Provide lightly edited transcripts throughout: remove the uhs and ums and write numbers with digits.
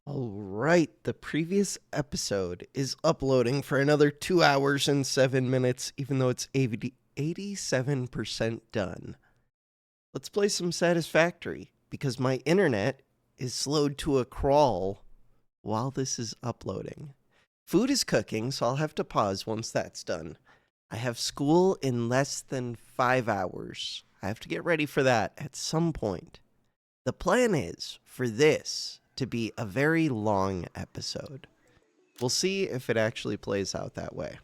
Alright, the previous episode is uploading for another 2 hours and 7 minutes, even though it's 87% done. Let's play some Satisfactory, because my internet is slowed to a crawl while this is uploading. Food is cooking, so I'll have to pause once that's done. I have school in less than 5 hours. I have to get ready for that at some point. The plan is for this to be a very long episode. We'll see if it actually plays out that way.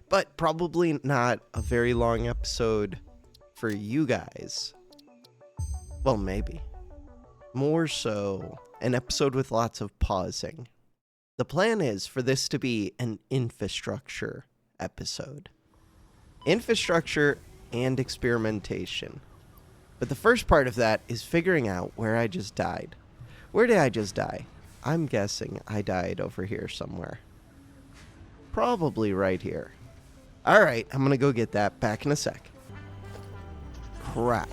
But probably not a very long episode for you guys. Well, maybe. More so, an episode with lots of pausing. The plan is for this to be an infrastructure episode. Infrastructure and experimentation. But the first part of that is figuring out where I just died. Where did I just die? I'm guessing I died over here somewhere. Probably right here. Alright, I'm gonna go get that back in a sec. Crap.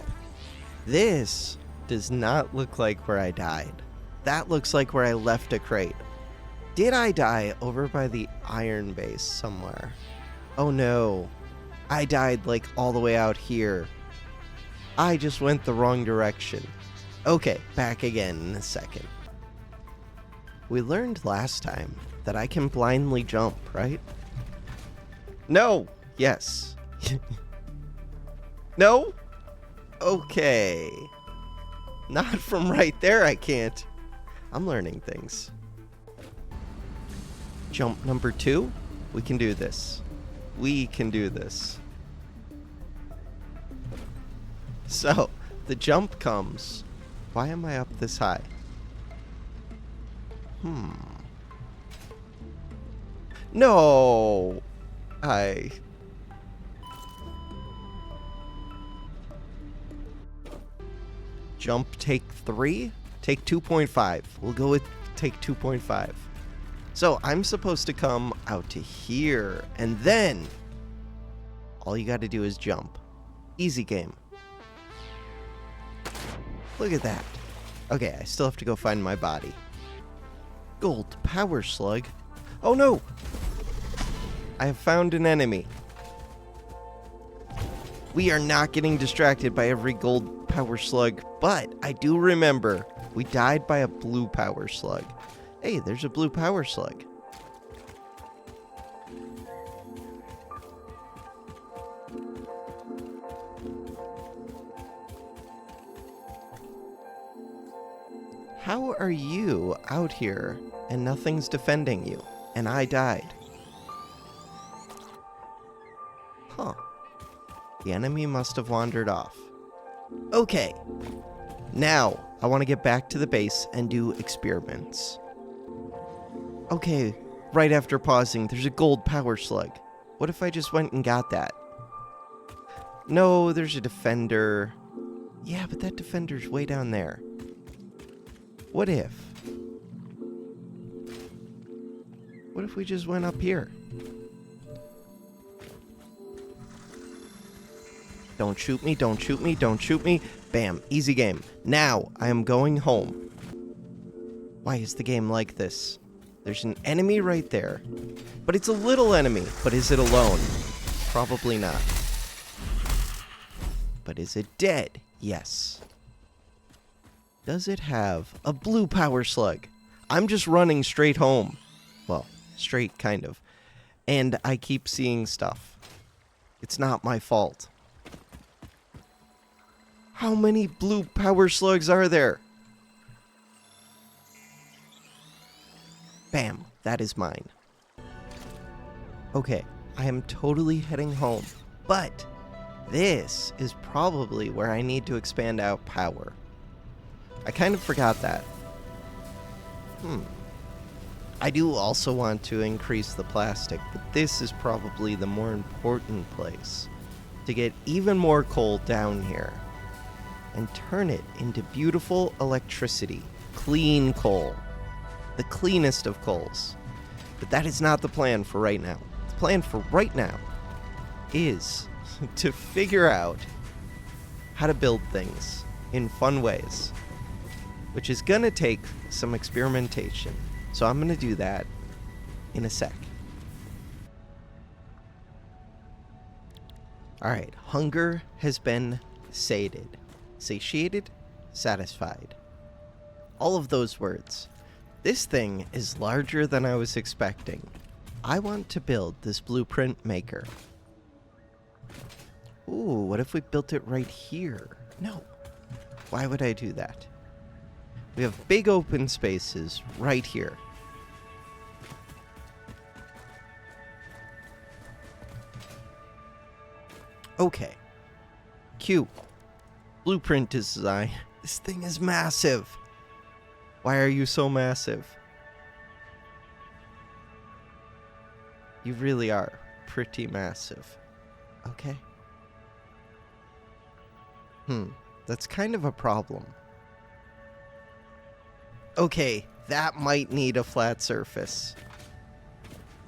This does not look like where I died. That looks like where I left a crate. Did I die over by the iron base somewhere? Oh no. I died like all the way out here. I just went the wrong direction. Okay, back again in a second. We learned last time that I can blindly jump, right? No! Yes. No? Okay. Not from right there, I can't. I'm learning things. Jump number 2. We can do this. We can do this. So, the jump comes. Why am I up this high? No! Jump take 3? Take 2.5. We'll go with take 2.5. So, I'm supposed to come out to here, and then all you gotta do is jump. Easy game. Look at that. Okay, I still have to go find my body. Gold power slug. Oh no! I have found an enemy. We are not getting distracted by every gold power slug, but I do remember we died by a blue power slug. Hey, there's a blue power slug. How are you out here and nothing's defending you, and I died? Huh. The enemy must have wandered off. Okay. Now, I want to get back to the base and do experiments. Okay, right after pausing, there's a gold power slug. What if I just went and got that? No, there's a defender. Yeah, but that defender's way down there. What if? What if we just went up here? Don't shoot me, don't shoot me, don't shoot me. Bam, easy game. Now, I am going home. Why is the game like this? There's an enemy right there. But it's a little enemy. But is it alone? Probably not. But is it dead? Yes. Does it have a blue power slug? I'm just running straight home. Well, straight, kind of. And I keep seeing stuff. It's not my fault. How many blue power slugs are there? Bam, that is mine. Okay, I am totally heading home. But this is probably where I need to expand out power. I kind of forgot that. I do also want to increase the plastic, but this is probably the more important place. To get even more coal down here. And turn it into beautiful electricity. Clean coal. The cleanest of coals. But that is not the plan for right now. The plan for right now is to figure out how to build things in fun ways. which is gonna take some experimentation. So I'm gonna do that in a sec. Alright, hunger has been sated. Satiated? Satisfied. All of those words. This thing is larger than I was expecting. I want to build this blueprint maker. Ooh, what if we built it right here? No. Why would I do that? We have big open spaces right here. Okay. Q. Blueprint design. This thing is massive. Why are you so massive? You really are pretty massive. Okay. That's kind of a problem. Okay, that might need a flat surface.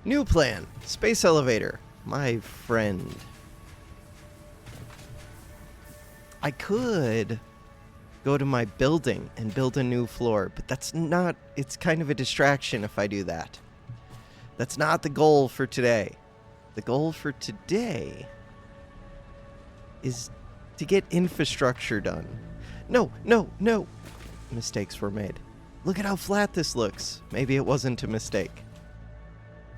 New plan. Space elevator. My friend. I could go to my building and build a new floor, but that's not... It's kind of a distraction if I do that. That's not the goal for today. The goal for today is to get infrastructure done. No, no, no. Mistakes were made. Look at how flat this looks. Maybe it wasn't a mistake.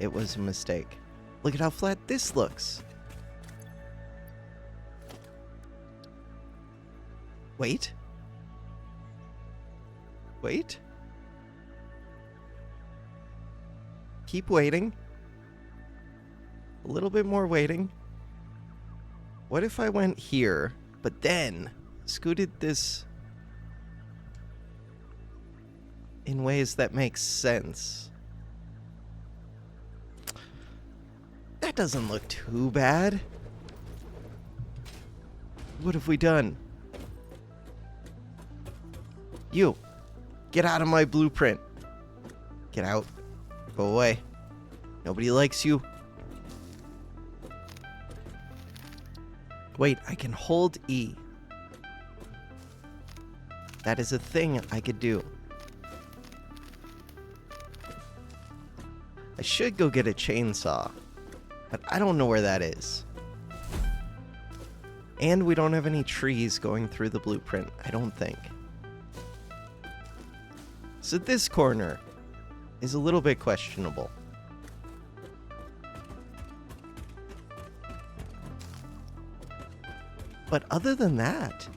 It was a mistake. Look at how flat this looks. Wait. Wait. Keep waiting. A little bit more waiting. What if I went here, but then scooted this in ways that make sense? That doesn't look too bad. What have we done? You, get out of my blueprint. Get out. Go away. Nobody likes you. Wait, I can hold E. That is a thing I could do. I should go get a chainsaw, but I don't know where that is. And we don't have any trees going through the blueprint, I don't think. So this corner is a little bit questionable. But other than that,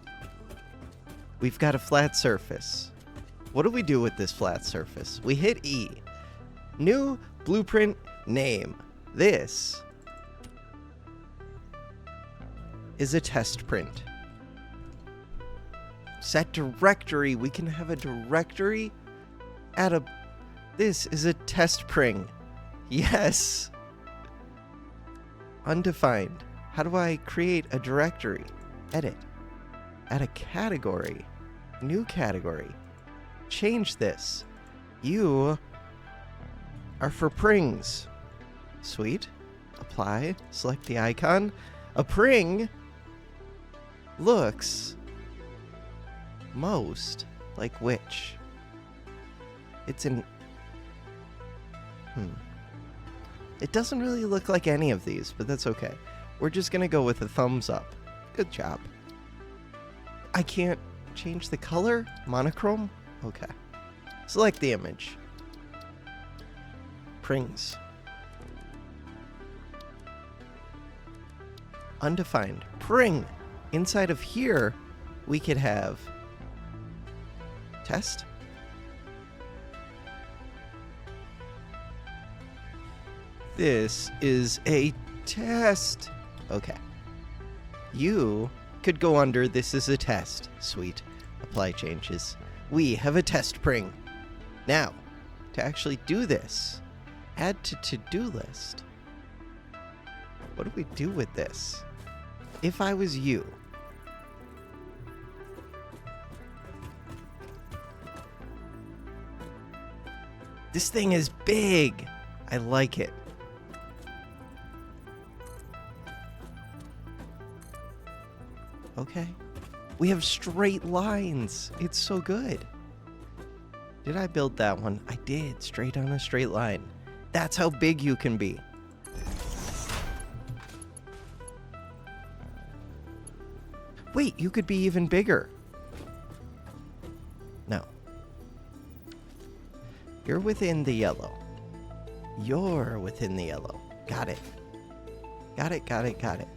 we've got a flat surface. What do we do with this flat surface? We hit E. New blueprint name. This is a test print. Set directory. We can have a directory at a... This is a test pring. Yes. Undefined. How do I create a directory? Edit. Add a category. New category. Change this. You are for prings. Sweet. Apply. Select the icon. A pring looks most like which? It's an... It doesn't really look like any of these, but that's okay. We're just gonna go with a thumbs up. Good job. I can't change the color? Monochrome? Okay. Select the image. Prings. Undefined. Pring. Inside of here, we could have test. This is a test. Okay. You could go under this is a test. Sweet. Apply changes. We have a test pring. Now, to actually do this, add to to-do list. What do we do with this? If I was you, this thing is big. I like it. Okay. We have straight lines. It's so good. Did I build that one? I did, straight on a straight line. That's how big you can be. Wait, you could be even bigger. No. You're within the yellow. You're within the yellow. Got it. Got it, got it, got it.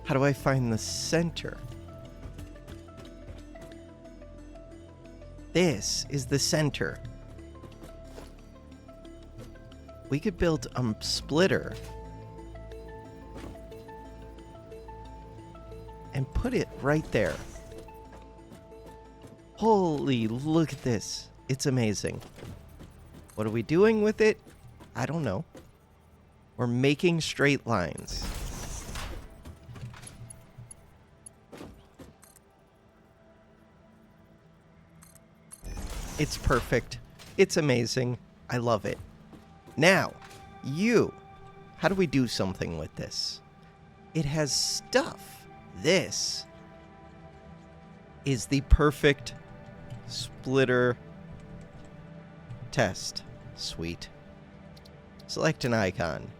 How do I find the center? This is the center. We could build a splitter and put it right there. Holy, look at this. It's amazing. What are we doing with it? I don't know. We're making straight lines. It's perfect. It's amazing. I love it. Now, how do we do something with this? It has stuff. This is the perfect splitter test. Sweet. Select an icon.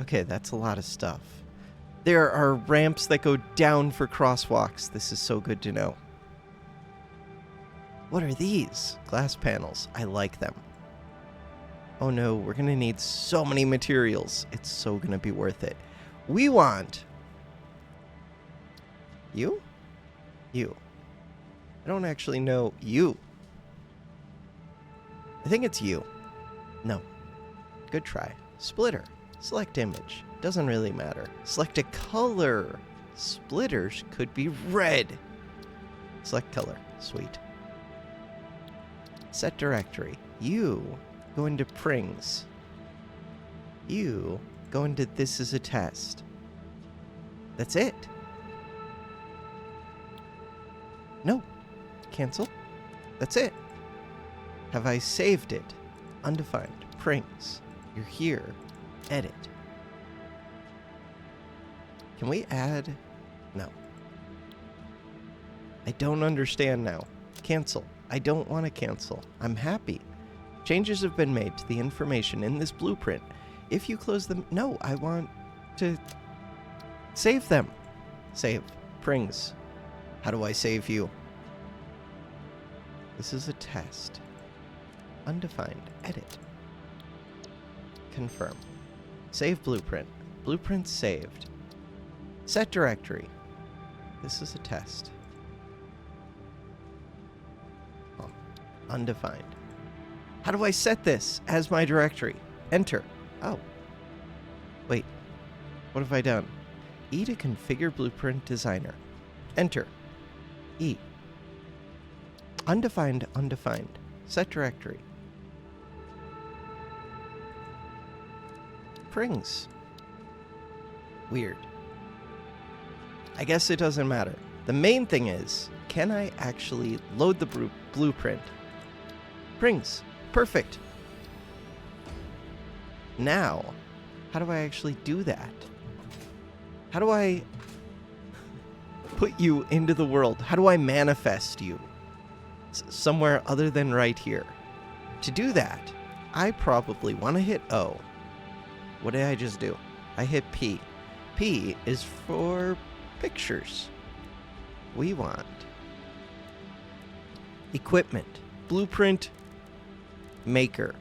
Okay, that's a lot of stuff. There are ramps that go down for crosswalks. This is so good to know. What are these? Glass panels. I like them. Oh no, we're going to need so many materials. It's so going to be worth it. We want... You. I don't actually know you. I think it's you. No. Good try. Splitter. Select image. Doesn't really matter. Select a color. Splitters could be red. Select color. Sweet. Set directory. You go into Prings. You go into This is a Test. That's it. No. Cancel. That's it. Have I saved it? Undefined. Prings. You're here. Edit. Can we add? No. I don't understand now. Cancel. I don't want to cancel. I'm happy. Changes have been made to the information in this blueprint. If you close them... No, I want to save them. Save. Prings. How do I save you? This is a test. Undefined. Edit. Confirm. Save blueprint. Blueprint saved. Set directory. This is a test. Oh, undefined. How do I set this as my directory? Enter. Oh. Wait. What have I done? E to configure blueprint designer. Enter. E. Undefined, undefined. Set directory. Prings. Weird. I guess it doesn't matter. The main thing is, can I actually load the blueprint? Prings. Perfect. Now, how do I actually do that? How do I put you into the world? How do I manifest you somewhere other than right here? To do that, I probably want to hit O. What did I just do? I hit P. P is for pictures. We want equipment, blueprint, maker,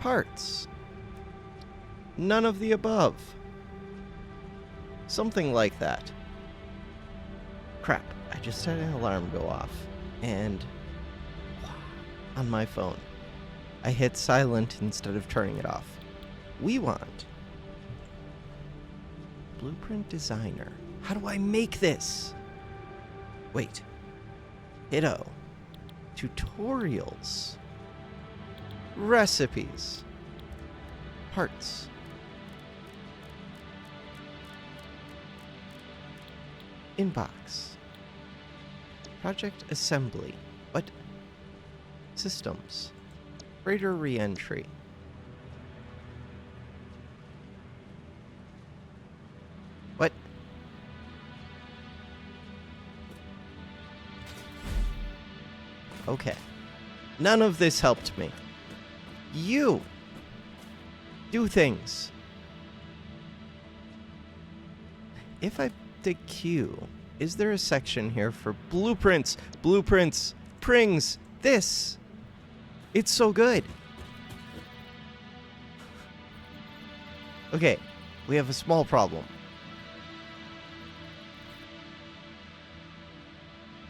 parts, none of the above. Something like that. Crap, I just had an alarm go off, and on my phone, I hit silent instead of turning it off. We want blueprint designer. How do I make this? Wait. Hit O. Tutorials. Recipes. Parts. Inbox. Project assembly. What? Systems. Freighter reentry. What? Okay. None of this helped me. You do things. If I did Q, is there a section here for blueprints, prings, this? It's so good. Okay, we have a small problem.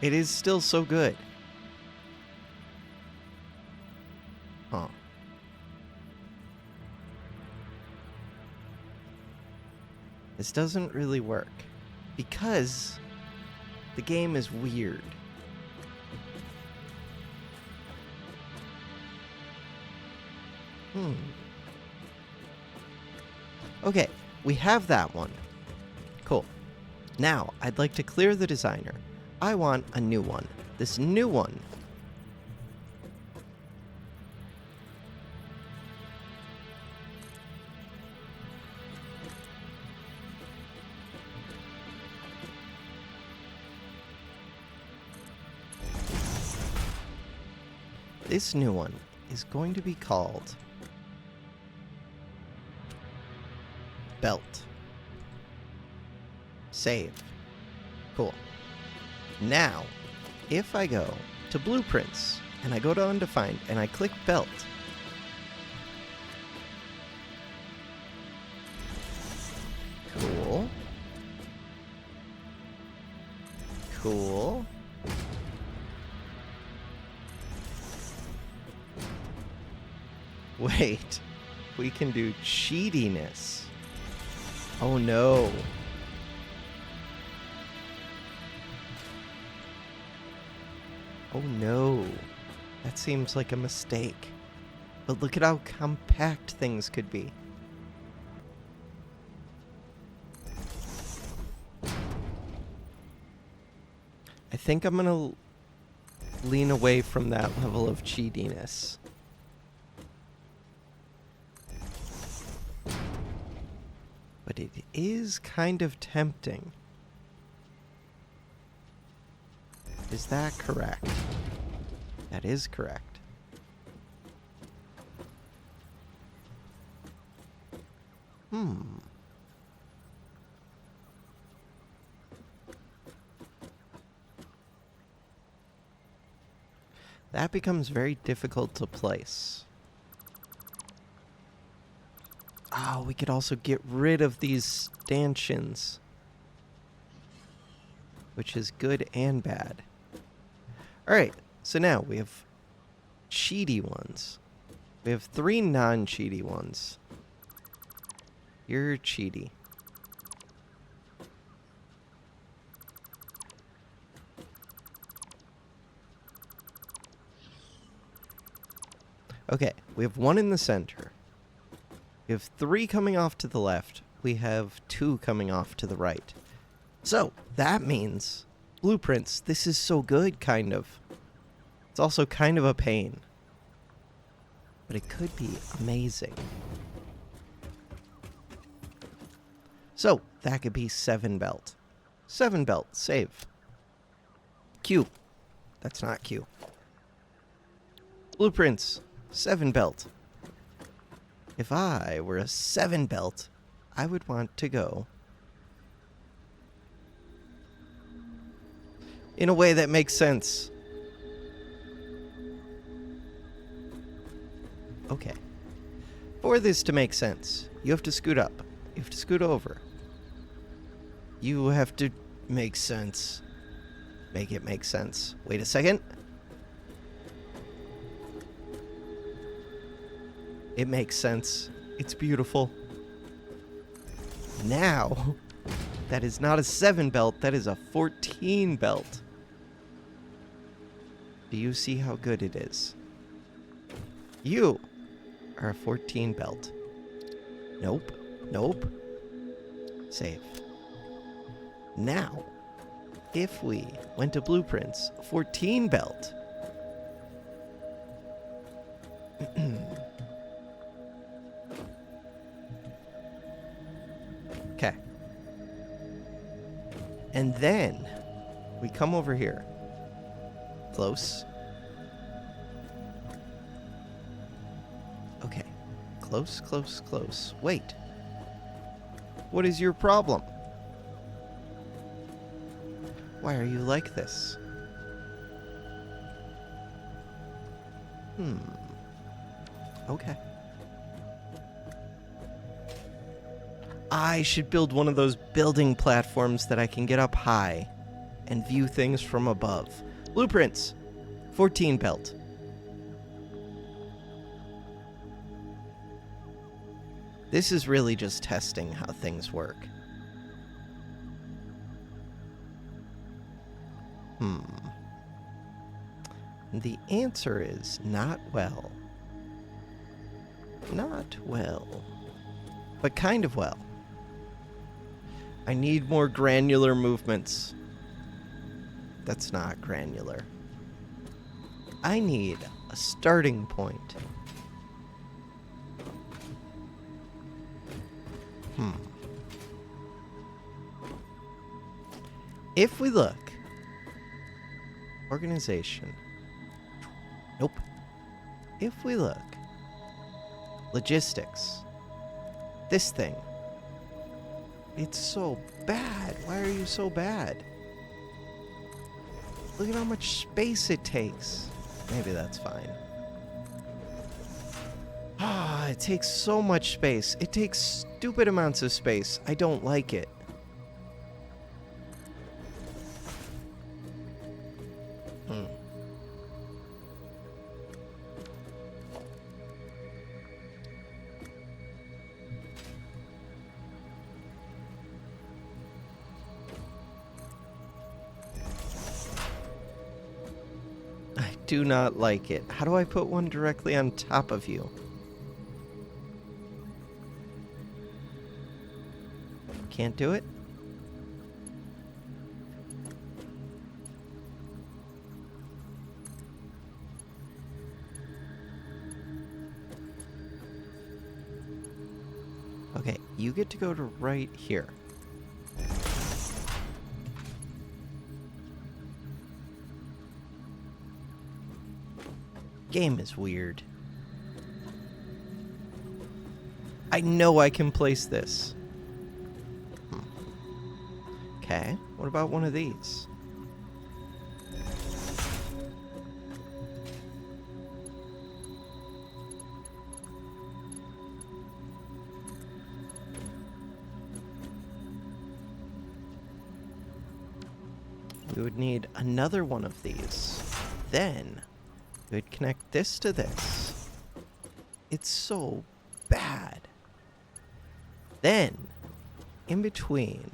It is still so good. Huh. This doesn't really work because the game is weird. Okay, we have that one. Cool. Now, I'd like to clear the designer. I want a new one. This new one. This new one is going to be called Belt. Save. Cool. Now, if I go to Blueprints, and I go to Undefined, and I click Belt, cool. Cool. Wait, we can do cheatiness. Oh no. Oh no. That seems like a mistake. But look at how compact things could be. I think I'm gonna lean away from that level of cheatiness. But it is kind of tempting. Is that correct? That is correct. That becomes very difficult to place. Oh, we could also get rid of these stanchions, which is good and bad. Alright, so now we have cheaty ones. We have 3 non-cheaty ones. You're cheaty. Okay, we have 1 in the center. We have 3 coming off to the left. We have 2 coming off to the right. So, that means Blueprints, this is so good, kind of. It's also kind of a pain. But it could be amazing. So, that could be 7 belt. 7 belt, save. Q. That's not Q. Blueprints, 7 belt. If I were a 7 belt, I would want to go in a way that makes sense. Okay. For this to make sense, you have to scoot up. You have to scoot over. You have to make sense. Make it make sense. Wait a second. It makes sense. It's beautiful. Now, that is not a 7 belt, that is a 14 belt. Do you see how good it is? You are a 14 belt. Nope. Nope. Save. Now, if we went to Blueprints, 14 belt. Okay. And then we come over here. Close. Okay. Close, close, close. Wait. What is your problem? Why are you like this? Okay. I should build one of those building platforms that I can get up high and view things from above. Blueprints. 14 belt. This is really just testing how things work. The answer is not well. Not well. But kind of well. I need more granular movements. That's not granular. I need a starting point. If we look, organization. Nope. If we look, logistics. This thing. It's so bad. Why are you so bad? Look at how much space it takes. Maybe that's fine. It takes so much space. It takes stupid amounts of space. I don't like it. I do not like it. How do I put one directly on top of you? Can't do it? Okay, you get to go to right here. Game is weird. I know I can place this. Okay, what about one of these? We would need another one of these. Then we would connect this to this. It's so bad. Then, in between,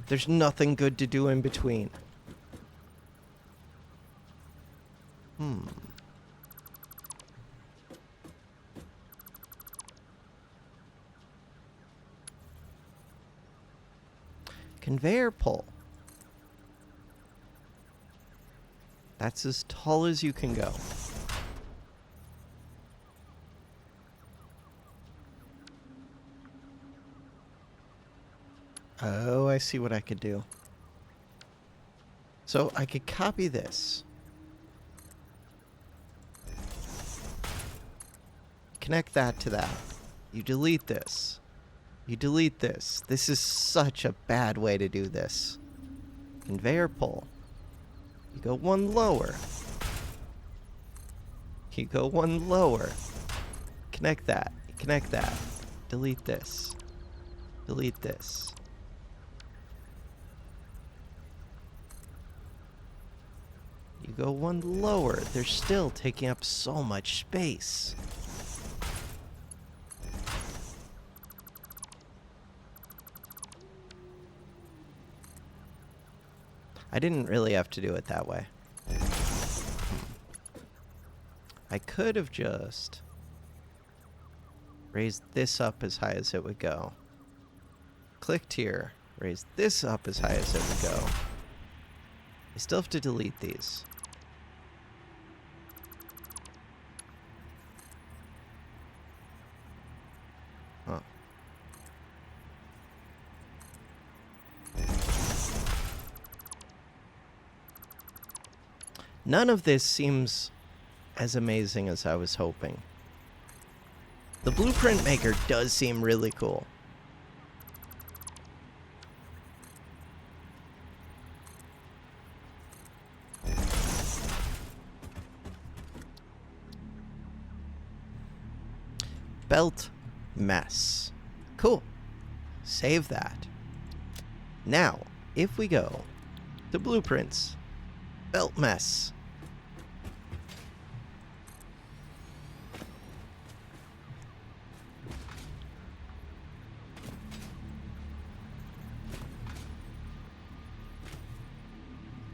there's nothing good to do in between. Conveyor pull. That's as tall as you can go. Oh, I see what I could do. So I could copy this. Connect that to that. You delete this. You delete this. This is such a bad way to do this. Conveyor pull. You go one lower. You go one lower. Connect that. Connect that. Delete this. Delete this. You go one lower. They're still taking up so much space. I didn't really have to do it that way. I could have just raised this up as high as it would go. Clicked here. Raised this up as high as it would go. I still have to delete these. Huh. None of this seems as amazing as I was hoping. The blueprint maker does seem really cool. Belt mess. Cool. Save that. Now, if we go to blueprints, belt mess.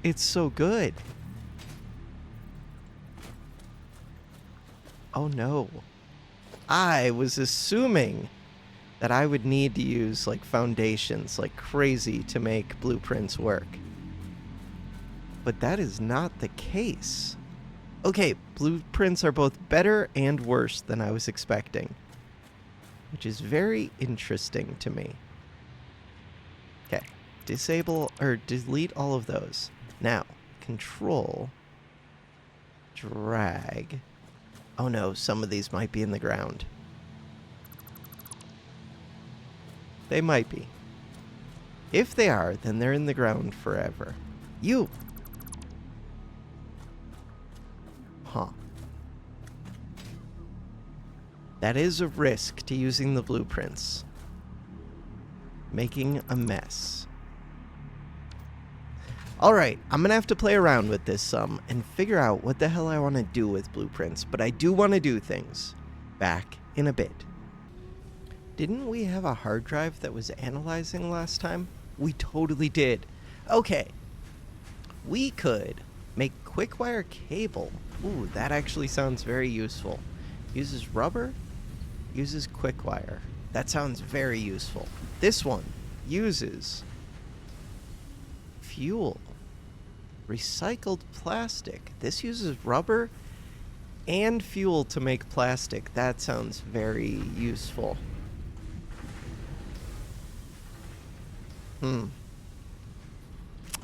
It's so good. Oh no. I was assuming that I would need to use like foundations like crazy to make blueprints work. But that is not the case. Okay, blueprints are both better and worse than I was expecting, which is very interesting to me. Okay, disable or delete all of those. Now, control, drag. Oh no, some of these might be in the ground. They might be. If they are, then they're in the ground forever. You! Huh. That is a risk to using the blueprints. Making a mess. Alright, I'm gonna have to play around with this some and figure out what the hell I want to do with blueprints, but I do want to do things. Back in a bit. Didn't we have a hard drive that was analyzing last time? We totally did. Okay. We could make quick wire cable. Ooh, that actually sounds very useful. Uses rubber, uses quick wire. That sounds very useful. This one uses fuel. Recycled plastic. This uses rubber and fuel to make plastic. That sounds very useful.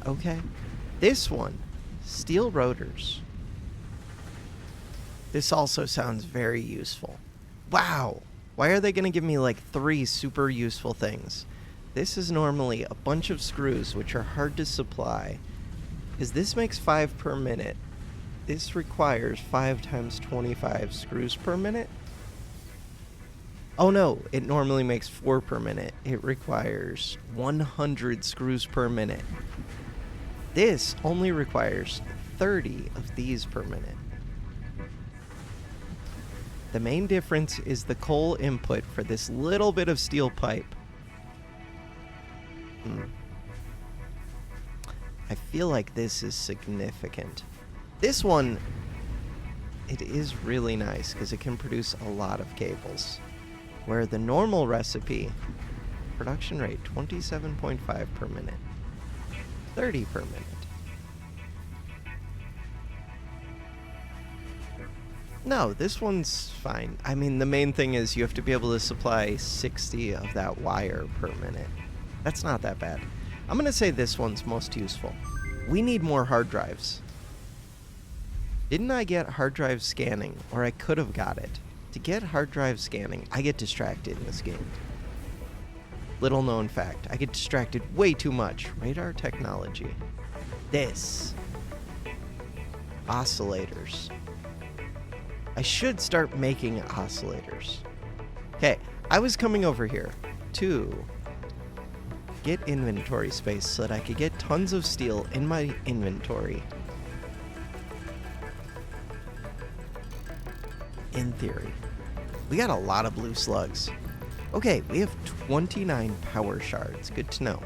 Okay. This one, steel rotors. This also sounds very useful. Wow. Why are they going to give me like 3 super useful things? This is normally a bunch of screws which are hard to supply. Because this makes 5 per minute. This requires 5 times 25 screws per minute. Oh no, it normally makes 4 per minute. It requires 100 screws per minute. This only requires 30 of these per minute. The main difference is the coal input for this little bit of steel pipe. I feel like this is significant. This one, it is really nice because it can produce a lot of cables. Where the normal recipe, production rate 27.5 per minute, 30 per minute. No, this one's fine. I mean, the main thing is you have to be able to supply 60 of that wire per minute. That's not that bad. I'm going to say this one's most useful. We need more hard drives. Didn't I get hard drive scanning? Or I could have got it. To get hard drive scanning, I get distracted in this game. Little known fact, I get distracted way too much. Radar technology. This. Oscillators. I should start making oscillators. Okay, I was coming over here to get inventory space so that I could get tons of steel in my inventory. In theory. We got a lot of blue slugs. Okay, we have 29 power shards. Good to know.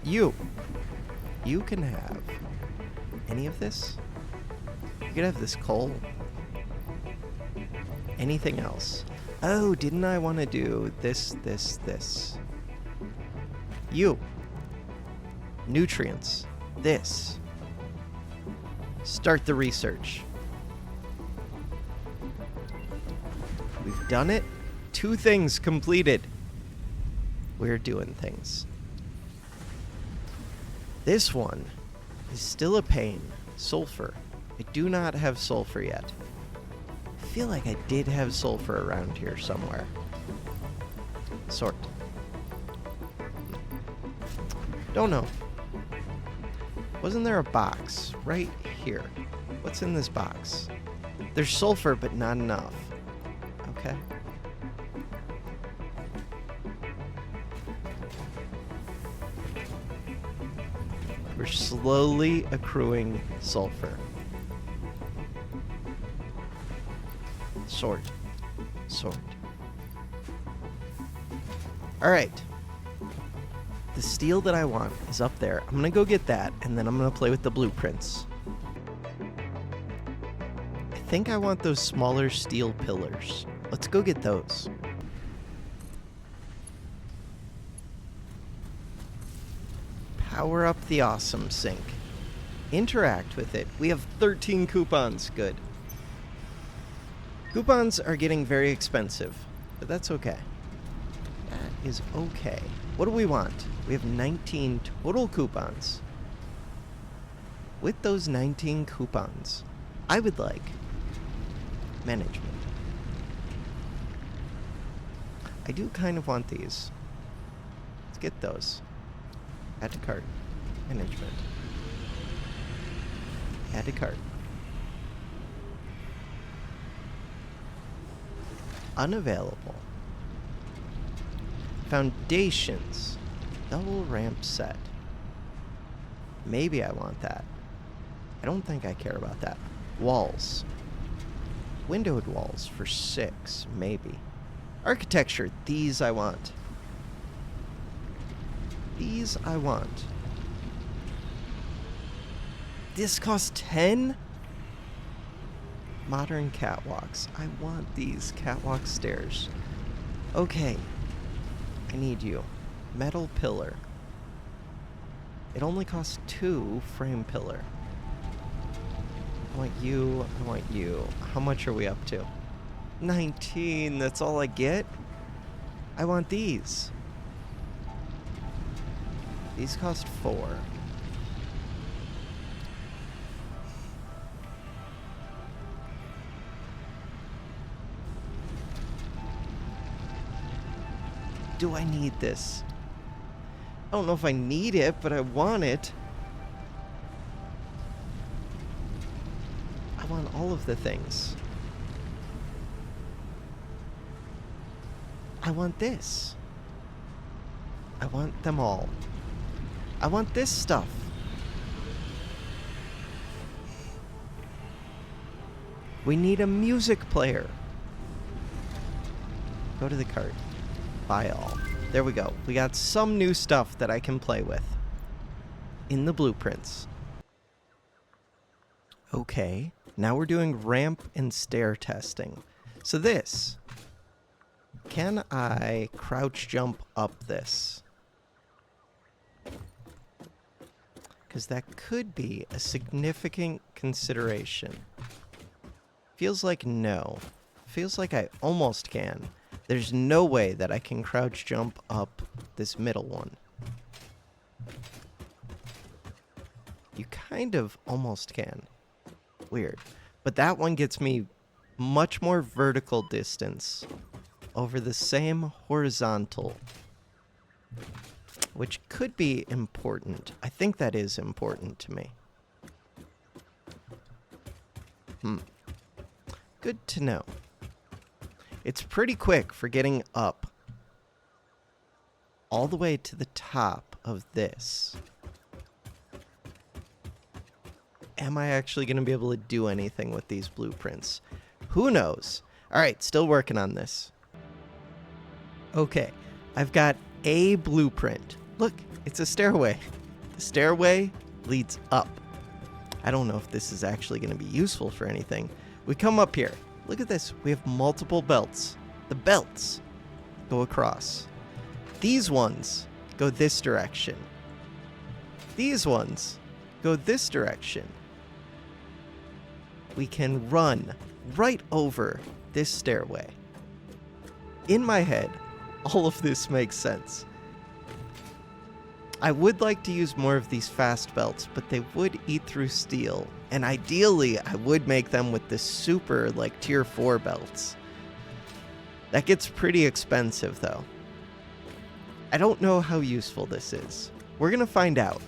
You can have any of this. You could have this coal. Anything else. Oh, didn't I want to do this? You. Nutrients. This. Start the research. We've done it. 2 things completed. We're doing things. This one is still a pain. Sulfur. I do not have sulfur yet. I feel like I did have sulfur around here somewhere. Sort. Don't know. Wasn't there a box right here? What's in this box? There's sulfur, but not enough. Okay. We're slowly accruing sulfur. Sort. Sort. Alright. The steel that I want is up there. I'm gonna go get that, and then I'm gonna play with the blueprints. I think I want those smaller steel pillars. Let's go get those. Power up the awesome sink. Interact with it. We have 13 coupons. Good. Coupons are getting very expensive, but that's okay. That is okay. What do we want? We have 19 total coupons. With those 19 coupons, I would like management. I do kind of want these. Let's get those. Add to cart. Management. Add to cart. Unavailable. Foundations. Double ramp set. Maybe I want that. I don't think I care about that. Walls. Windowed walls for 6, maybe. Architecture. These I want. These I want. This costs 10? Modern catwalks. I want these catwalk stairs. Okay. I need you. Metal pillar. It only costs 2 frame pillar. I want you. I want you. How much are we up to? 19. That's all I get? I want these. These cost 4. Do I need this? I don't know if I need it, but I want it. I want all of the things. I want this. I want them all. I want this stuff. We need a music player. Go to the cart. Buy all. There we go. We got some new stuff that I can play with in the blueprints. Okay, now we're doing ramp and stair testing. So this, can I crouch jump up this? Because that could be a significant consideration. Feels like no. Feels like I almost can. There's no way that I can crouch jump up this middle one. You kind of almost can. Weird. But that one gets me much more vertical distance over the same horizontal, which could be important. I think that is important to me. Good to know. It's pretty quick for getting up all the way to the top of this. Am I actually going to be able to do anything with these blueprints? Who knows? All right, still working on this. Okay, I've got a blueprint. Look, it's a stairway. The stairway leads up. I don't know if this is actually going to be useful for anything. We come up here. Look at this. We have multiple belts. The belts go across. These ones go this direction. These ones go this direction. We can run right over this stairway. In my head, all of this makes sense. I would like to use more of these fast belts, but they would eat through steel. And ideally, I would make them with the super, like, tier 4 belts. That gets pretty expensive, though. I don't know how useful this is. We're gonna find out.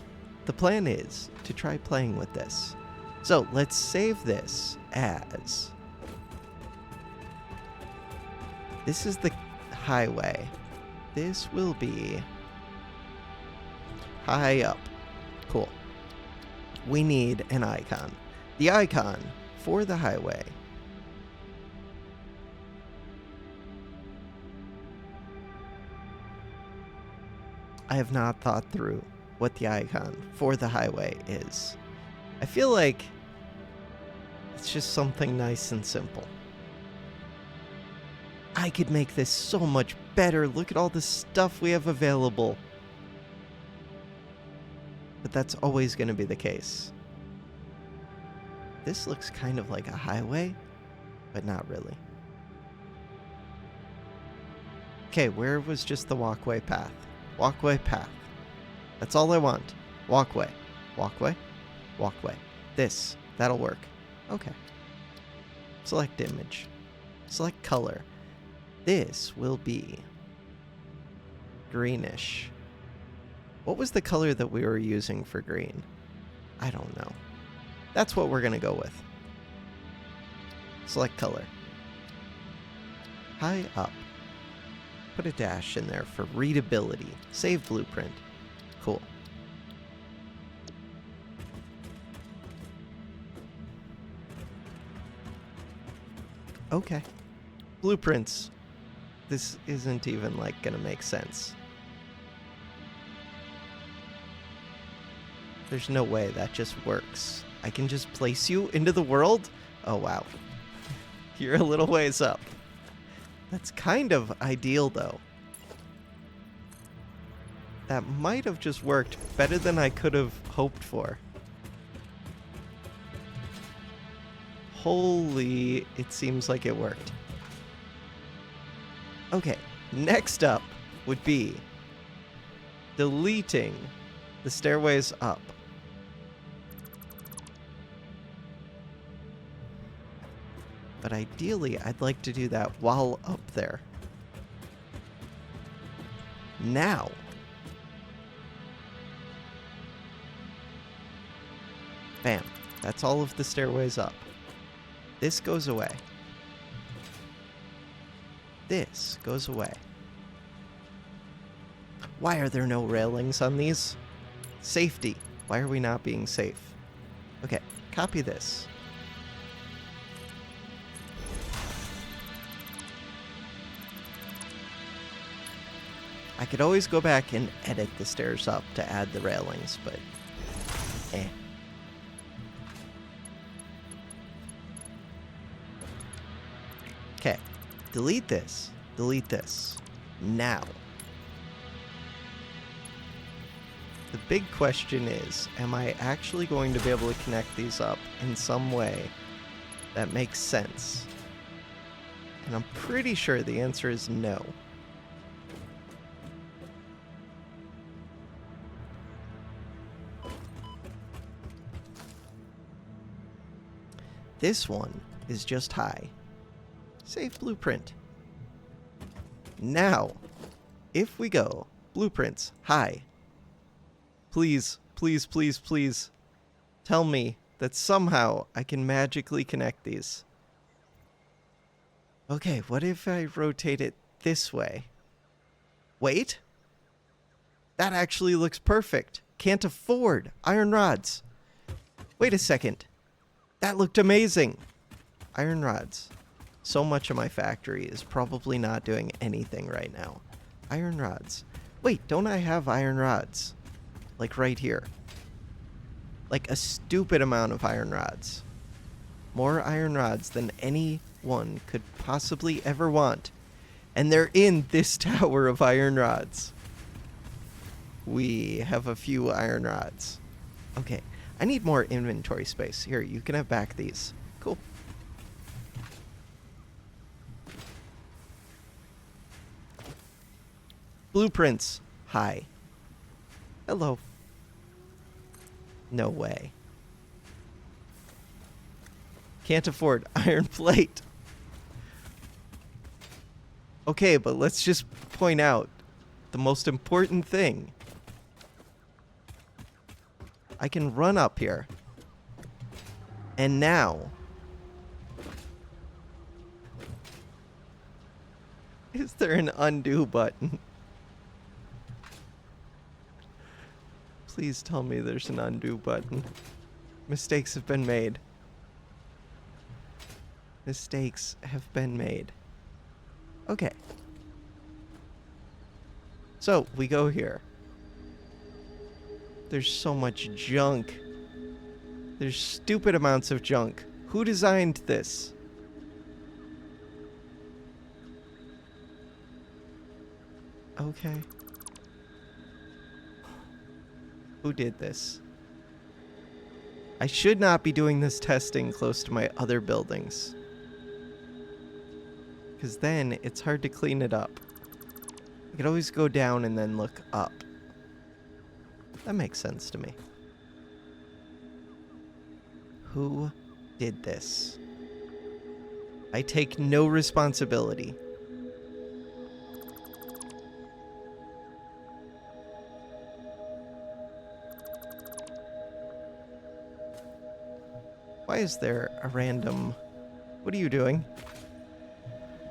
The plan is to try playing with this. So, let's save this as... This is the highway. This will be... high up. Cool. We need an icon. The icon for the highway. I have not thought through what the icon for the highway is. I feel like it's just something nice and simple. I could make this so much better. Look at all the stuff we have available. But that's always going to be the case. This looks kind of like a highway, but not really. Okay, where was just the walkway path? Walkway path. That's all I want. Walkway. Walkway. Walkway. This. That'll work. Okay. Select image. Select color. This will be greenish. What was the color that we were using for green? I don't know. That's what we're going to go with. Select color. High up. Put a dash in there for readability. Save blueprint. Cool. Okay. Blueprints. This isn't even, like, gonna make sense. There's no way that just works. I can just place you into the world? Oh, wow. You're a little ways up. That's kind of ideal, though. That might have just worked better than I could have hoped for. Holy, it seems like it worked. Okay, next up would be deleting the stairways up. But ideally, I'd like to do that while up there. Now. Bam. That's all of the stairways up. This goes away. This goes away. Why are there no railings on these? Safety. Why are we not being safe? Okay, copy this. I could always go back and edit the stairs up to add the railings, but eh. Okay, delete this. Delete this. Now. The big question is, am I actually going to be able to connect these up in some way that makes sense? And I'm pretty sure the answer is no. This one is just high. Save blueprint. Now, if we go blueprints high, please, please, please, please tell me that somehow I can magically connect these. Okay, what if I rotate it this way? Wait. That actually looks perfect. Can't afford iron rods. Wait a second. That looked amazing. Iron rods. So much of my factory is probably not doing anything right now. Iron rods. Wait, don't I have iron rods? Like right here. Like a stupid amount of iron rods. More iron rods than anyone could possibly ever want. And they're in this tower of iron rods. We have a few iron rods. Okay. I need more inventory space. Here, you can have back these. Cool. Blueprints. High. Hello. No way. Can't afford iron plate. Okay, but let's just point out the most important thing. I can run up here. And now... Is there an undo button? Please tell me there's an undo button. Mistakes have been made. Mistakes have been made. Okay. So, we go here. There's so much junk. There's stupid amounts of junk. Who designed this? Okay. Who did this? I should not be doing this testing close to my other buildings. Because then it's hard to clean it up. I could always go down and then look up. That makes sense to me. Who did this? I take no responsibility. Why is there a random... What are you doing?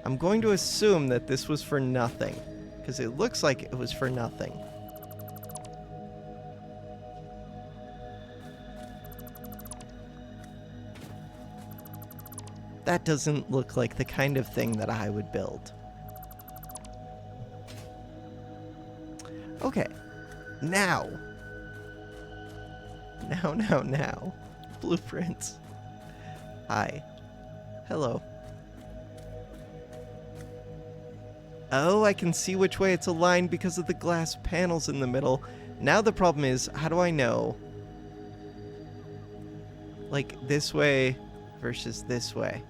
I'm going to assume that this was for nothing, because it looks like it was for nothing. That doesn't look like the kind of thing that I would build. Okay. Now. Now. Blueprints. Hi. Hello. Oh, I can see which way it's aligned because of the glass panels in the middle. Now the problem is, how do I know? Like, this way versus this way.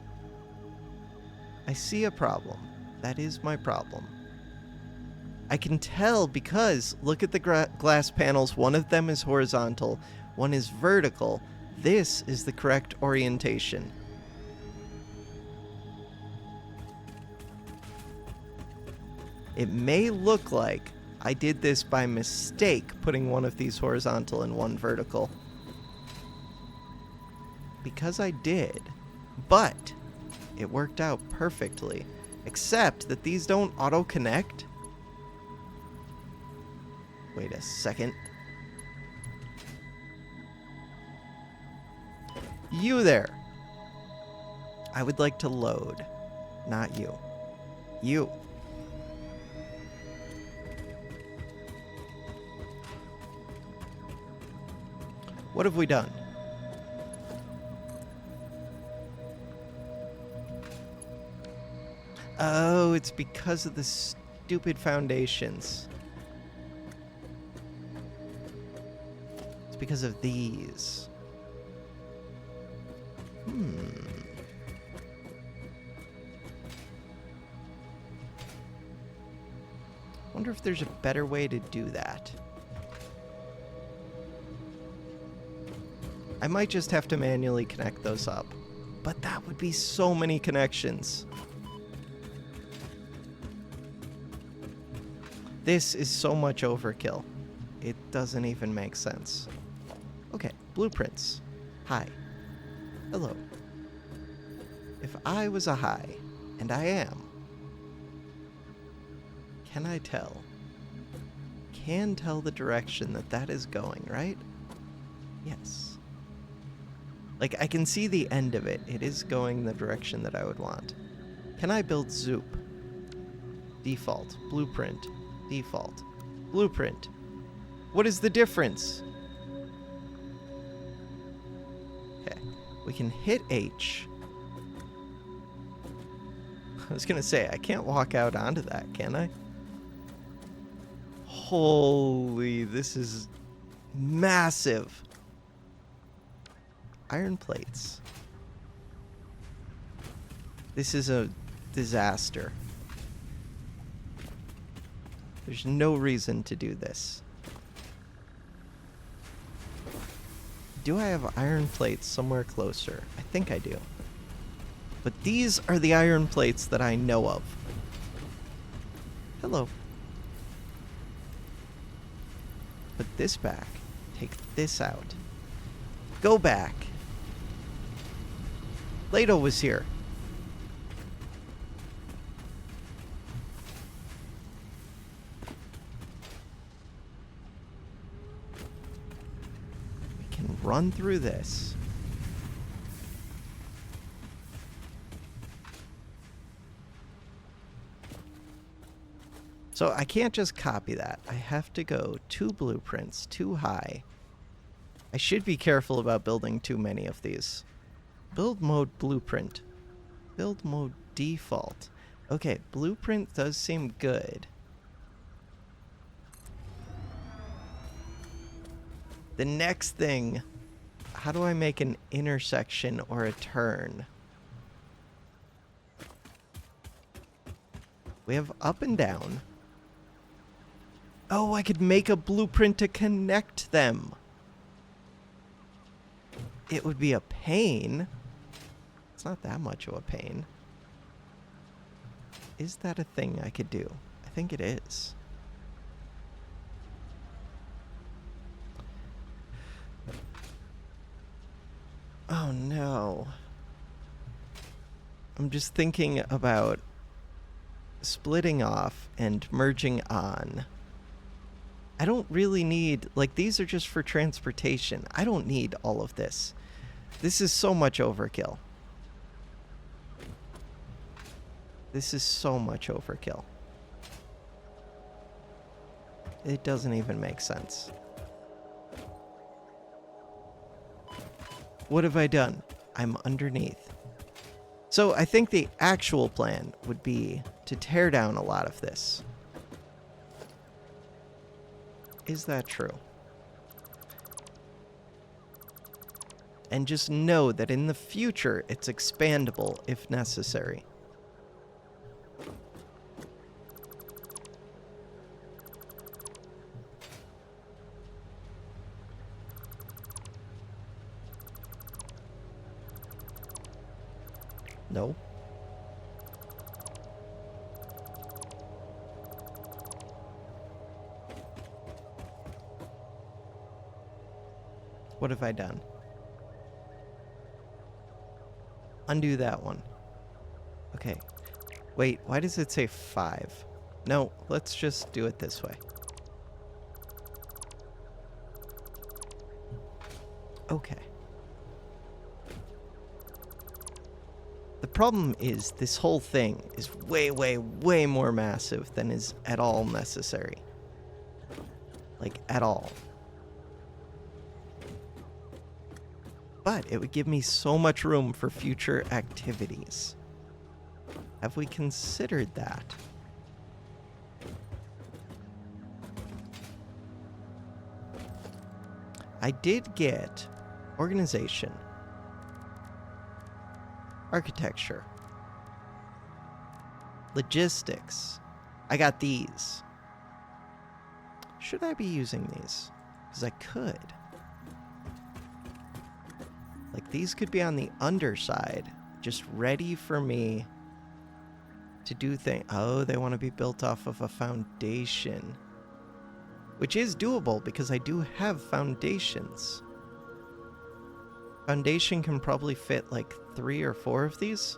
I see a problem. That is my problem. I can tell because, look at the glass panels. One of them is horizontal, one is vertical. This is the correct orientation. It may look like I did this by mistake, putting one of these horizontal and one vertical. Because I did. But it worked out perfectly. Except that these don't auto-connect. Wait a second. You there. I would like to load. Not you. You. What have we done? Oh, it's because of the stupid foundations. It's because of these. Wonder if there's a better way to do that. I might just have to manually connect those up. But that would be so many connections. This is so much overkill. It doesn't even make sense. Okay, blueprints. Hi. Hello. If I was a hi, and I am, can I tell? Can tell the direction that that is going, right? Yes. Like, I can see the end of it. It is going the direction that I would want. Can I build Zoop? Default. Blueprint. Default. Blueprint. What is the difference? Okay. We can hit H. I was gonna say, I can't walk out onto that, can I? Holy, this is massive. Iron plates. This is a disaster. There's no reason to do this. Do I have iron plates somewhere closer? I think I do. But these are the iron plates that I know of. Hello. Put this back. Take this out. Go back. Plato was here. We can run through this. So I can't just copy that. I have to go 2 blueprints, too high. I should be careful about building too many of these. Build mode blueprint. Build mode default. Okay, blueprint does seem good. The next thing, how do I make an intersection or a turn? We have up and down. Oh, I could make a blueprint to connect them. It would be a pain. It's not that much of a pain. Is that a thing I could do? I think it is. Oh no. I'm just thinking about splitting off and merging on. I don't really need, like, these are just for transportation. I don't need all of this. This is so much overkill. This is so much overkill. It doesn't even make sense. What have I done? I'm underneath. So I think the actual plan would be to tear down a lot of this. Is that true? And just know that in the future, it's expandable if necessary. No. What have I done? Undo that one. Okay. Wait, why does it say 5? No, let's just do it this way. Okay. The problem is this whole thing is way, way, way more massive than is at all necessary. Like, at all. But it would give me so much room for future activities. Have we considered that? I did get organization, architecture, logistics. I got these. Should I be using these? Because I could. Like, these could be on the underside, just ready for me to do things. Oh, they want to be built off of a foundation. Which is doable, because I do have foundations. Foundation can probably fit, like, 3 or 4 of these.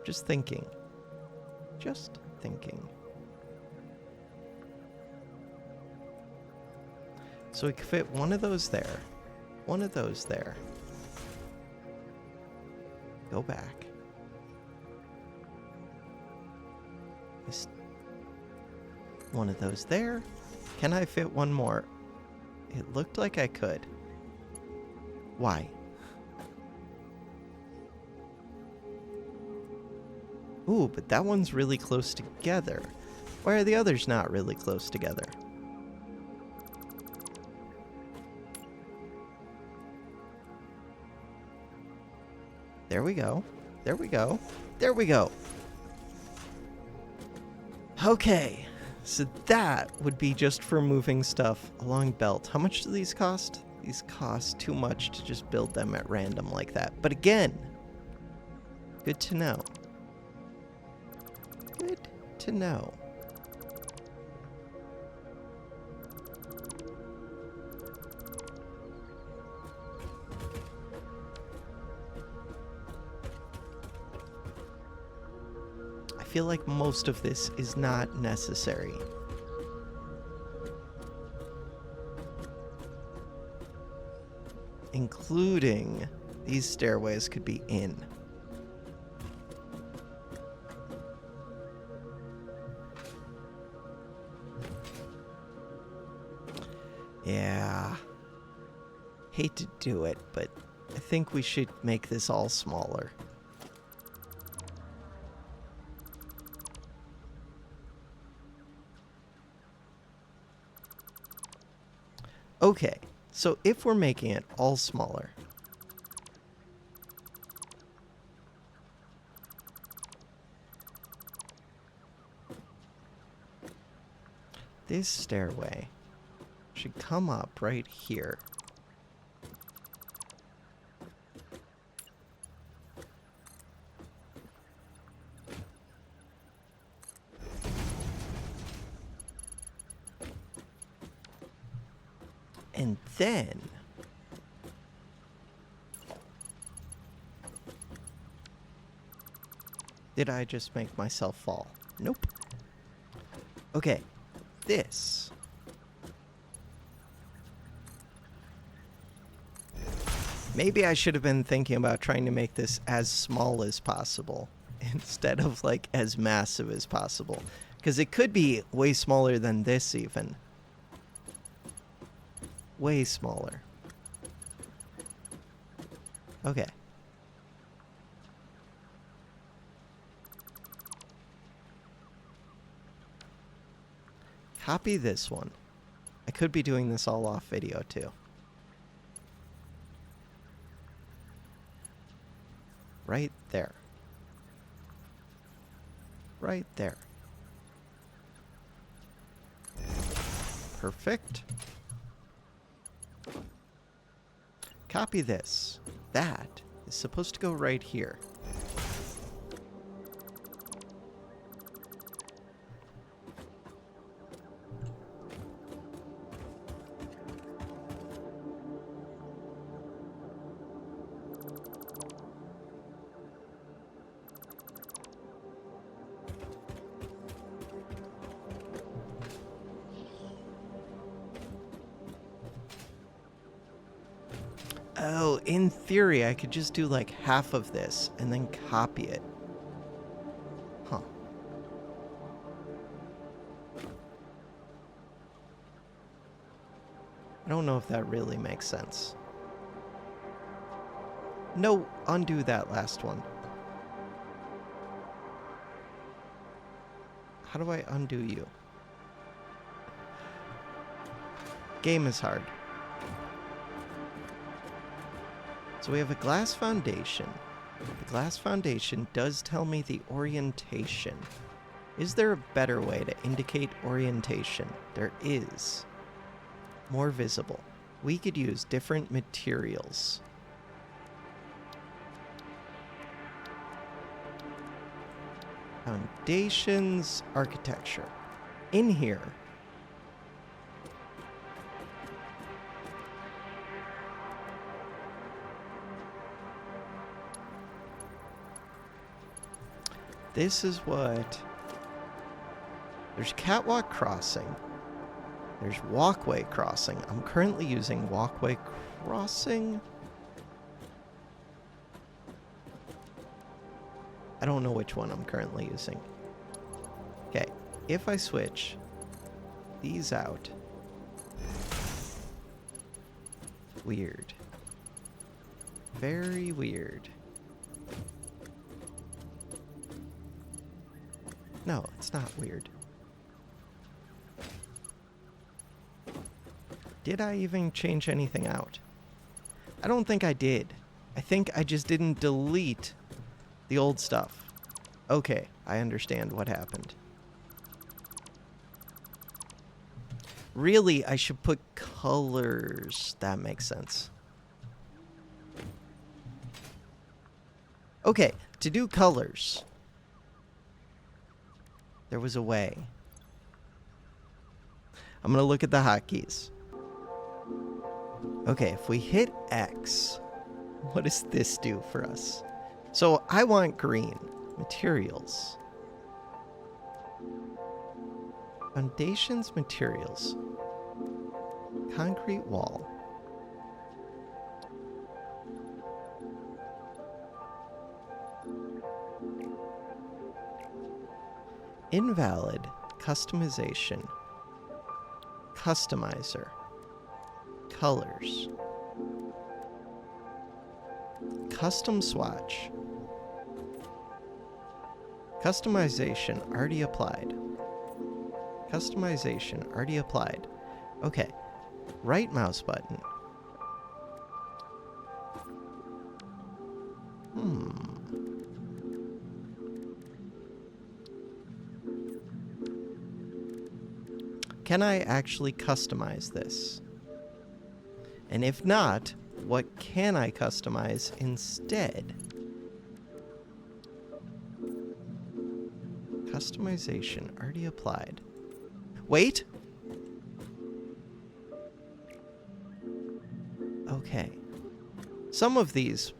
Just thinking. Just thinking. So we could fit one of those there, one of those there. Go back. Just one of those there. Can I fit one more? It looked like I could. Why? Ooh, but that one's really close together. Why are the others not really close together? There we go. There we go. There we go. Okay, so that would be just for moving stuff along belt. How much do these cost? These cost too much to just build them at random like that. But again, good to know. Good to know. I feel like most of this is not necessary. Including these stairways could be in. Yeah. Hate to do it, but I think we should make this all smaller. Okay, so if we're making it all smaller, this stairway should come up right here. And then did I just make myself fall? Nope. Okay, this. Maybe I should have been thinking about trying to make this as small as possible instead of like as massive as possible. Because it could be way smaller than this even. Way smaller. Okay. Copy this one. I could be doing this all off video too. Right there. Right there. Perfect. Copy this. That is supposed to go right here. Oh, in theory, I could just do like half of this and then copy it. Huh. I don't know if that really makes sense. No, undo that last one. How do I undo you? Game is hard. So we have a glass foundation. The glass foundation does tell me the orientation. Is there a better way to indicate orientation? There is. More visible. We could use different materials. Foundations, architecture. In here, this is what... There's catwalk crossing. There's walkway crossing. I'm currently using walkway crossing. I don't know which one I'm currently using. Okay, if I switch these out. Weird. Very weird. No, it's not weird. Did I even change anything out? I don't think I did. I think I just didn't delete the old stuff. Okay, I understand what happened. Really, I should put colors. That makes sense. Okay, to do colors, there was a way. I'm going to look at the hotkeys. Okay, if we hit X, what does this do for us? So I want green. Materials. Foundations, materials. Concrete wall. Invalid. Customization. Customizer. Colors. Custom swatch. Customization already applied. Customization already applied. Okay. Right mouse button. Can I actually customize this? And if not, what can I customize instead? Customization already applied. Wait! Okay. Some of these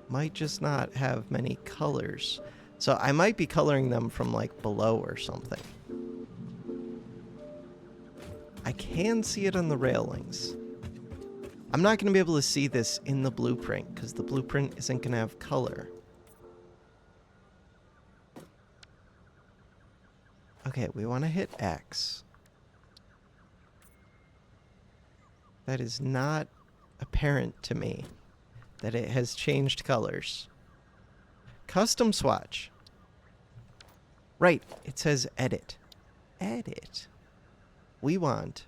might just not have many colors. So I might be coloring them from like below or something. I can see it on the railings. I'm not going to be able to see this in the blueprint because the blueprint isn't going to have color. Okay, we want to hit X. That is not apparent to me that it has changed colors. Custom swatch. Right, it says edit. Edit. We want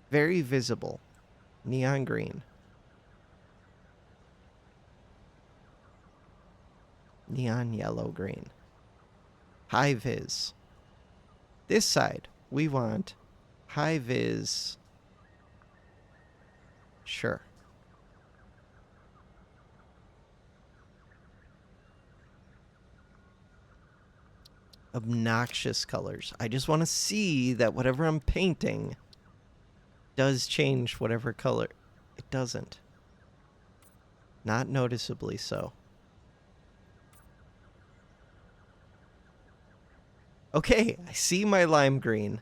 very visible neon green. Neon yellow green. High vis. This side, we want high vis. Sure. Obnoxious colors. I just want to see that whatever I'm painting does change whatever color. It doesn't. Not noticeably so. Okay, I see my lime green.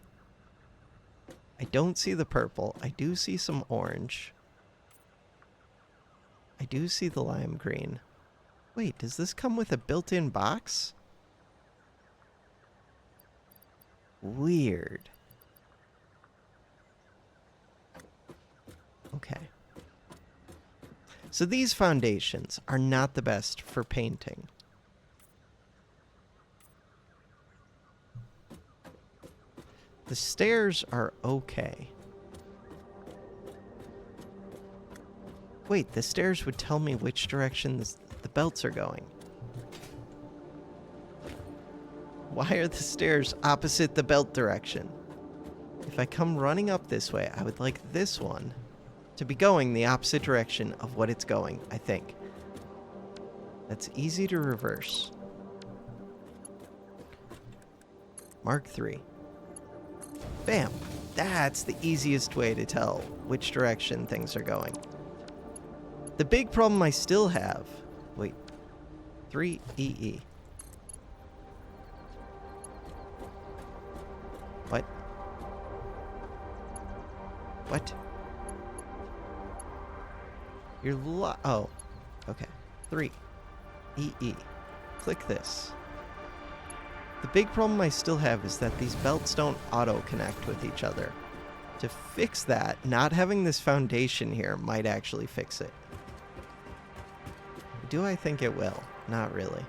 I don't see the purple. I do see some orange. I do see the lime green. Wait, does this come with a built-in box? Weird. Okay. So these foundations are not the best for painting. The stairs are okay. Wait, the stairs would tell me which direction the belts are going. Why are the stairs opposite the belt direction? If I come running up this way, I would like this one to be going the opposite direction of what it's going, I think. That's easy to reverse. Mark 3. Bam! That's the easiest way to tell which direction things are going. The big problem I still have... Wait. 3EE. What? What? You're oh. Okay. 3. EE. Click this. The big problem I still have is that these belts don't auto-connect with each other. To fix that, not having this foundation here might actually fix it. Do I think it will? Not really.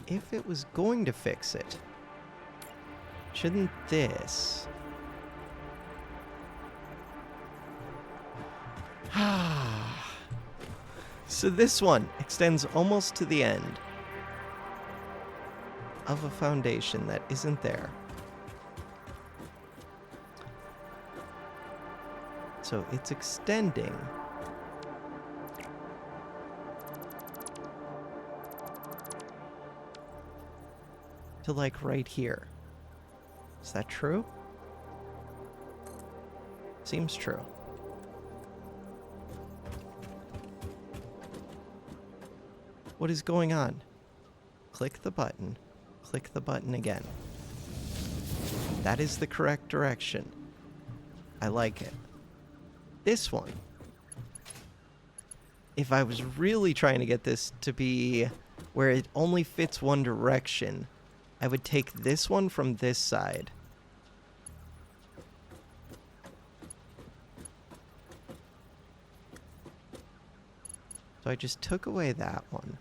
If it was going to fix it, shouldn't this... So this one extends almost to the end. of a foundation that isn't there. So it's extending. To like right here. Is that true? Seems true. What is going on? Click the button. Click the button again. That is the correct direction. I like it. This one. If I was really trying to get this to be where it only fits one direction, I would take this one from this side. So I just took away that one.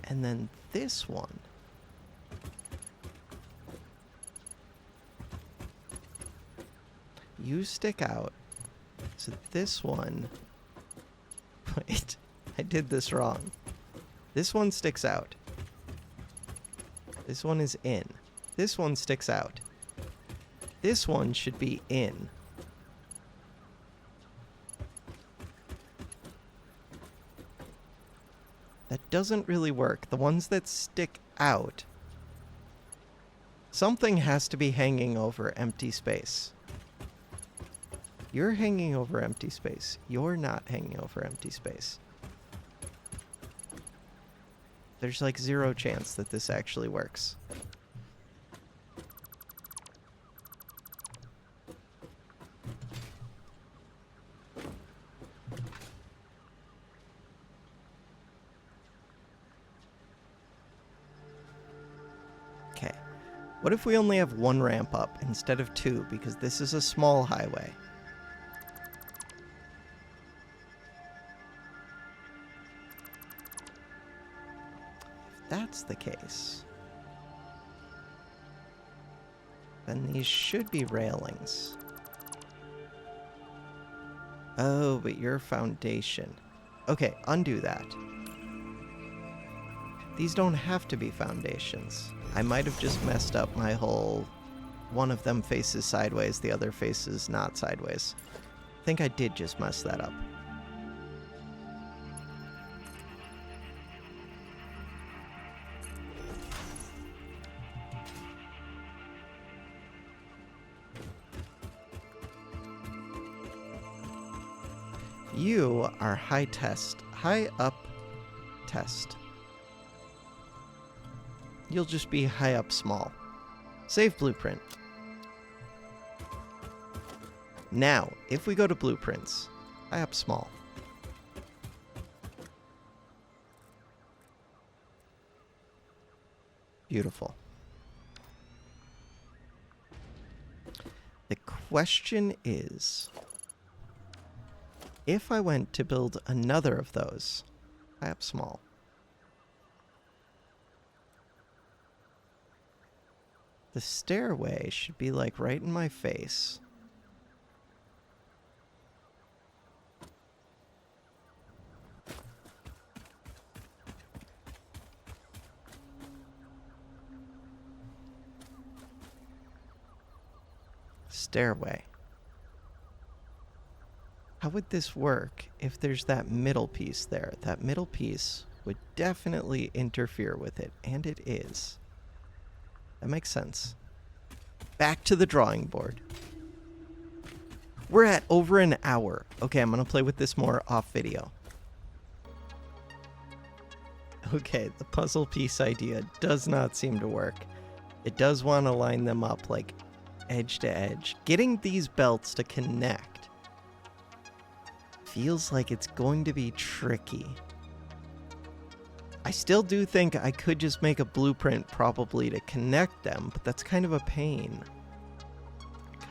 And then this one. You stick out. So this one... Wait, I did this wrong. This one sticks out. This one is in. This one sticks out. This one should be in. That doesn't really work. The ones that stick out... Something has to be hanging over empty space. You're hanging over empty space. You're not hanging over empty space. There's like 0 chance that this actually works. Okay. What if we only have 1 ramp up instead of 2 because this is a small highway? That's the case, then these should be railings. Oh, but you're foundation. Okay, undo that. These don't have to be foundations. I might have just messed up my whole... One of them faces sideways, the other faces not sideways. I think I did just mess that up. You are high up test. You'll just be high up small. Save blueprint. Now, if we go to blueprints, high up small. Beautiful. The question is... If I went to build another of those, high up small. The stairway should be like right in my face. Stairway. How would this work if there's that middle piece there? That middle piece would definitely interfere with it, and it is. That makes sense. Back to the drawing board. We're at over an hour. Okay, I'm going to play with this more off video. Okay, the puzzle piece idea does not seem to work. It does want to line them up like edge to edge. Getting these belts to connect feels like it's going to be tricky. I still do think I could just make a blueprint probably to connect them, but that's kind of a pain.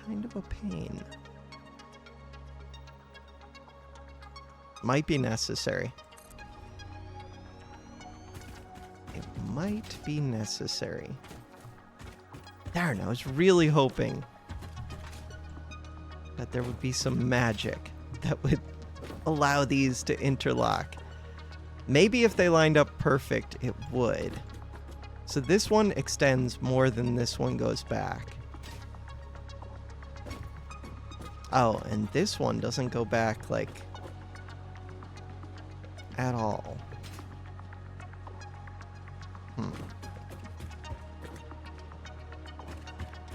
Kind of a pain. Might be necessary. It might be necessary. Darn, I was really hoping that there would be some magic that would allow these to interlock. Maybe if they lined up perfect, it would. So this one extends more than this one goes back. Oh, and this one doesn't go back, like, at all.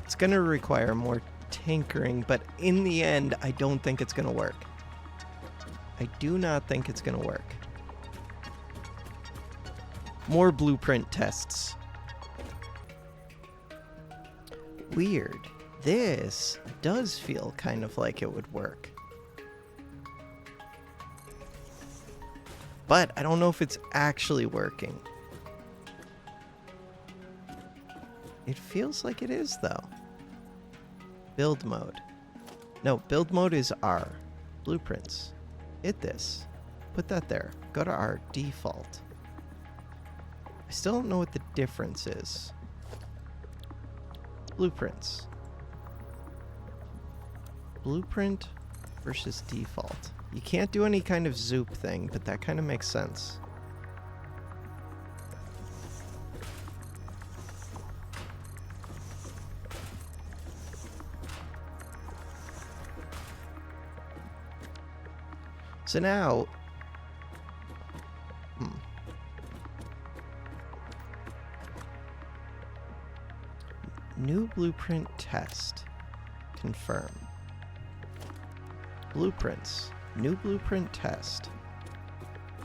It's gonna require more tinkering, but in the end, I don't think it's gonna work. I do not think it's gonna work. More blueprint tests. Weird. This does feel kind of like it would work. But I don't know if it's actually working. It feels like it is, though. Build mode. No, build mode is R. Blueprints. Hit this. Put that there. Go to R. Default. I still don't know what the difference is. Blueprints. Blueprint versus default. You can't do any kind of zoop thing, but that kind of makes sense. So now... New blueprint test. Confirm. Blueprints. New blueprint test.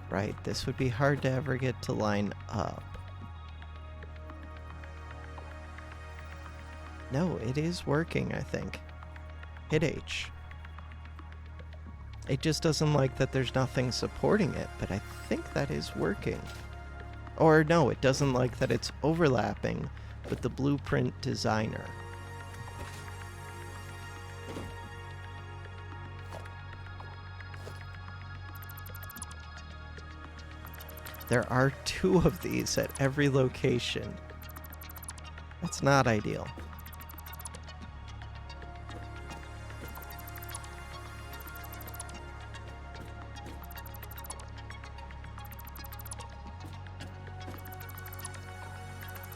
Right, this would be hard to ever get to line up. No, it is working, I think. Hit H. It just doesn't like that there's nothing supporting it, but I think that is working. Or no, it doesn't like that it's overlapping with the blueprint designer. There are 2 of these at every location. That's not ideal.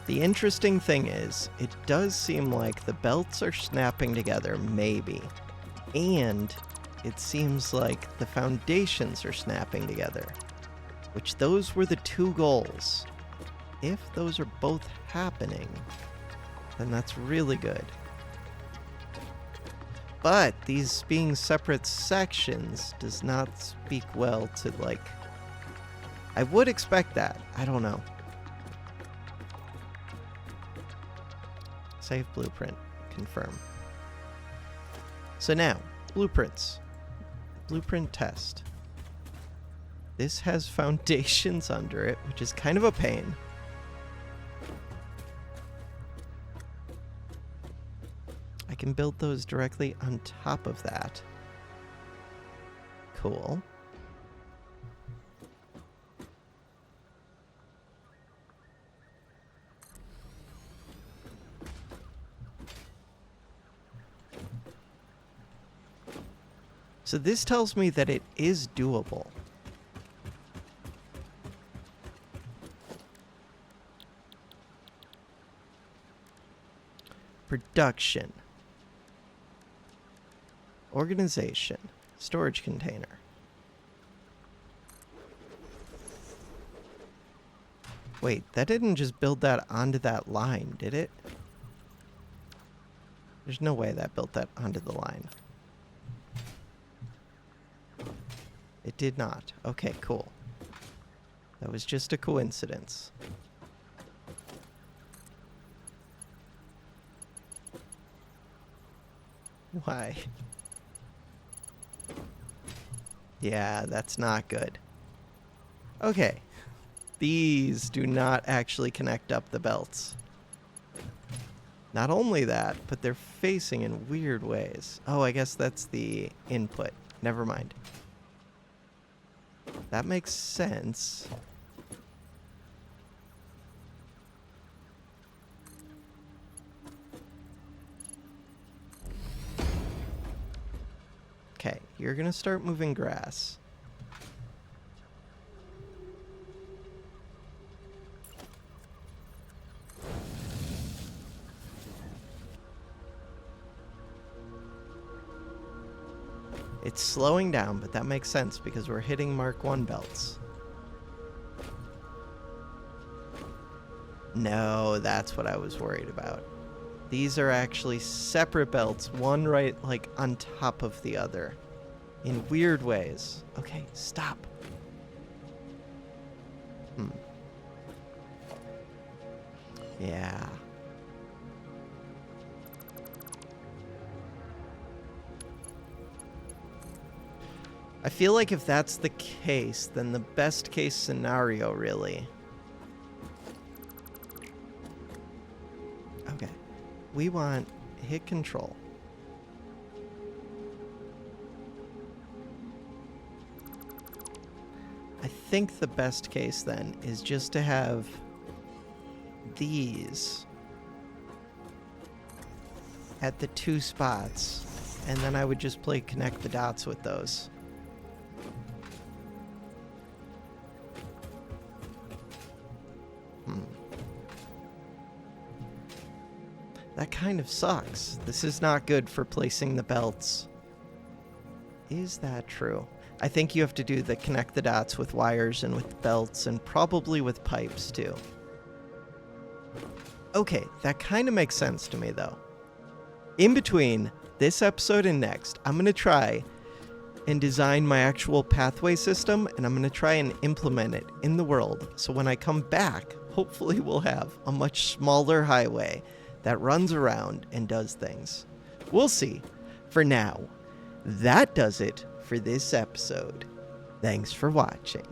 The interesting thing is, it does seem like the belts are snapping together, maybe. And it seems like the foundations are snapping together. Which those were the 2 goals. If those are both happening, then that's really good. But these being separate sections does not speak well to, like... I would expect that. I don't know. Save blueprint. Confirm. So now, blueprints. Blueprint test. This has foundations under it, which is kind of a pain. I can build those directly on top of that. Cool. So this tells me that it is doable. Production. Organization. Storage container. Wait, that didn't just build that onto that line, did it? There's no way that built that onto the line. It did not. Okay, cool. That was just a coincidence. Why? Yeah, that's not good. Okay. These do not actually connect up the belts. Not only that, but they're facing in weird ways. Oh, I guess that's the input. Never mind. That makes sense. you're going to start moving grass. It's slowing down, but that makes sense because we're hitting Mark 1 belts. No, that's what I was worried about. These are actually separate belts, one right like on top of the other. In weird ways. Okay, stop. Yeah. I feel like if that's the case, then the best case scenario, really. Okay. We want hit control. I think the best case then is just to have these at the 2 spots, and then I would just play connect the dots with those. That kind of sucks. This is not good for placing the belts. Is that true? I think you have to do the connect the dots with wires and with belts and probably with pipes too. Okay, that kind of makes sense to me though. In between this episode and next, I'm going to try and design my actual pathway system, and I'm going to try and implement it in the world. So when I come back, hopefully we'll have a much smaller highway that runs around and does things. We'll see. For now, that does it for this episode. Thanks for watching.